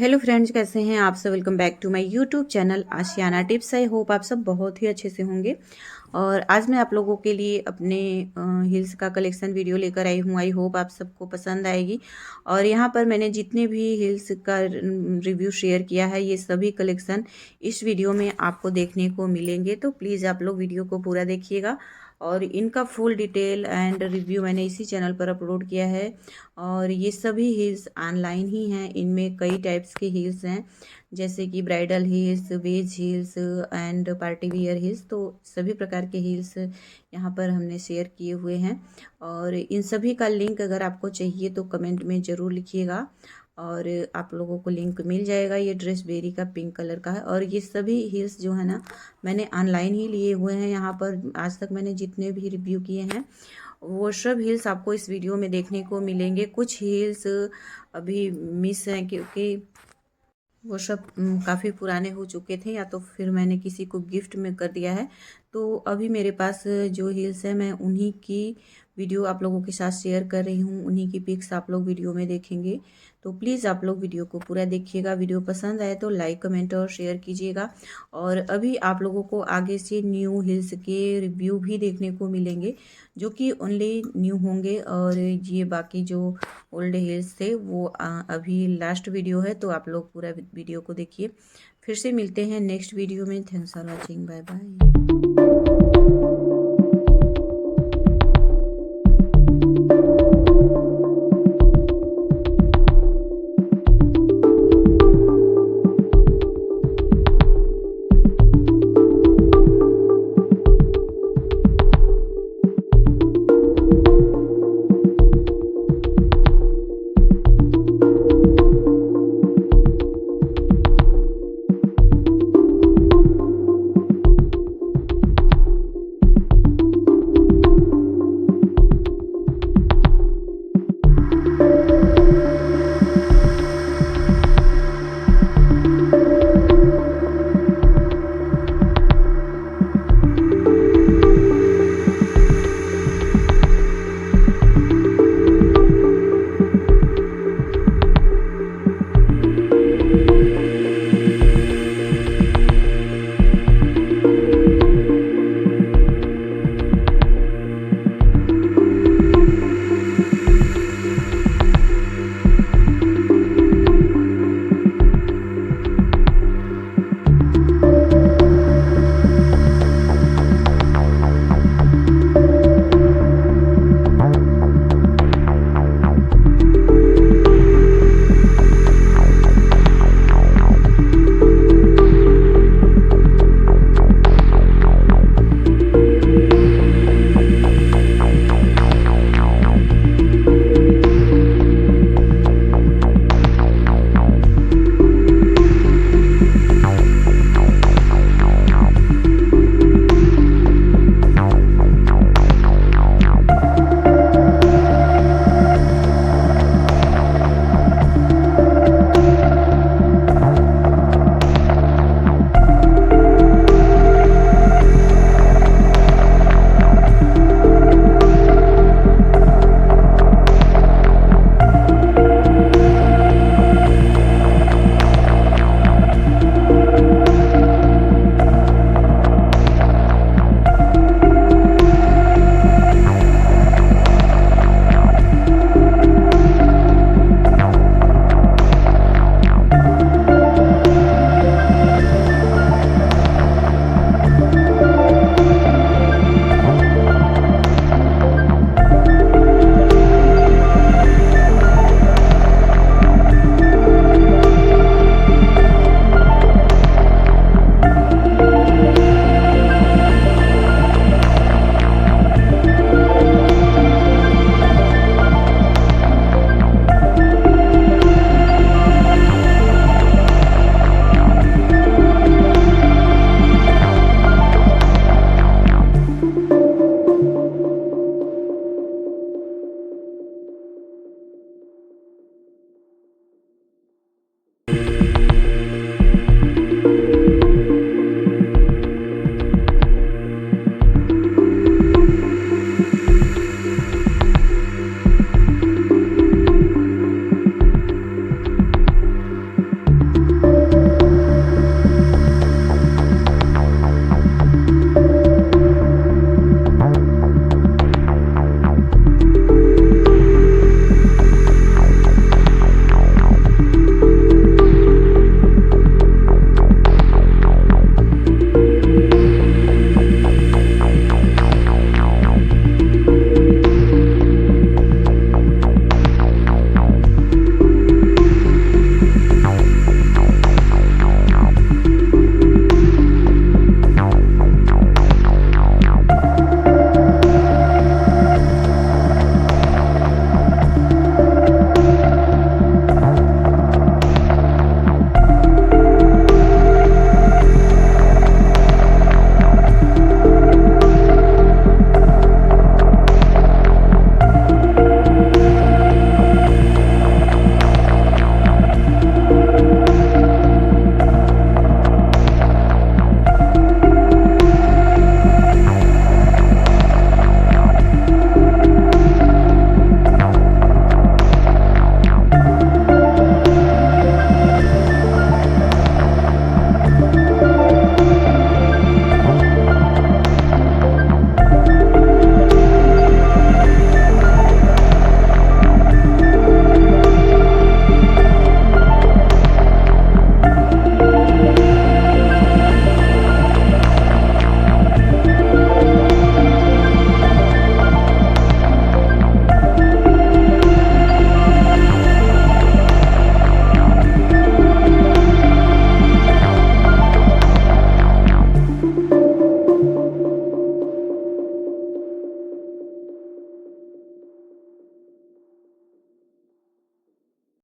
Hello friends, कैसे हैं आप सब। Welcome back to my YouTube channel Aashiyana tips. I hope आप सब बहुत ही अच्छे से होंगे। और आज मैं आप लोगों के लिए अपने हिल्स का कलेक्शन वीडियो लेकर आई हूँ। आई होप आप सबको पसंद आएगी। और यहाँ पर मैंने जितने भी हिल्स का रिव्यू शेयर किया है, ये सभी कलेक्शन इस वीडियो में आपको देखने को मिलेंगे। तो प्लीज़ आप लोग वीडियो को पूरा देखिएगा। और इनका फुल डिटेल एंड रिव्यू मैंने इसी चैनल पर अपलोड किया है। और ये सभी हील्स ऑनलाइन ही हैं। इनमें कई टाइप्स के हील्स हैं, जैसे कि bridal heels, wedge heels and party wear heels. तो सभी प्रकार के हील्स यहाँ पर हमने शेयर किए हुए हैं। और इन सभी का लिंक अगर आपको चाहिए तो कमेंट में ज़रूर लिखिएगा, और आप लोगों को लिंक मिल जाएगा। ये ड्रेस बेरी का पिंक कलर का है। और ये सभी हील्स जो है ना, मैंने ऑनलाइन ही लिए हुए हैं। यहाँ पर आज तक मैंने जितने भी रिव्यू किए हैं, वो सब हील्स आपको इस वीडियो में देखने को मिलेंगे। कुछ हील्स अभी मिस हैं, क्योंकि वो सब काफ़ी पुराने हो चुके थे, या तो फिर मैंने किसी को गिफ्ट में कर दिया है। तो अभी मेरे पास जो हील्स है, मैं उन्हीं की वीडियो आप लोगों के साथ शेयर कर रही हूँ। उन्हीं की पिक्स आप लोग वीडियो में देखेंगे। तो प्लीज़ आप लोग वीडियो को पूरा देखिएगा। वीडियो पसंद आए तो लाइक, कमेंट और शेयर कीजिएगा। और अभी आप लोगों को आगे से न्यू हिल्स के रिव्यू भी देखने को मिलेंगे, जो कि ओनली न्यू होंगे। और ये बाकी जो ओल्ड हिल्स थे वो अभी लास्ट वीडियो है, तो आप लोग पूरा वीडियो को देखिए। फिर से मिलते हैं नेक्स्ट वीडियो में। Thanks for watching. Bye bye.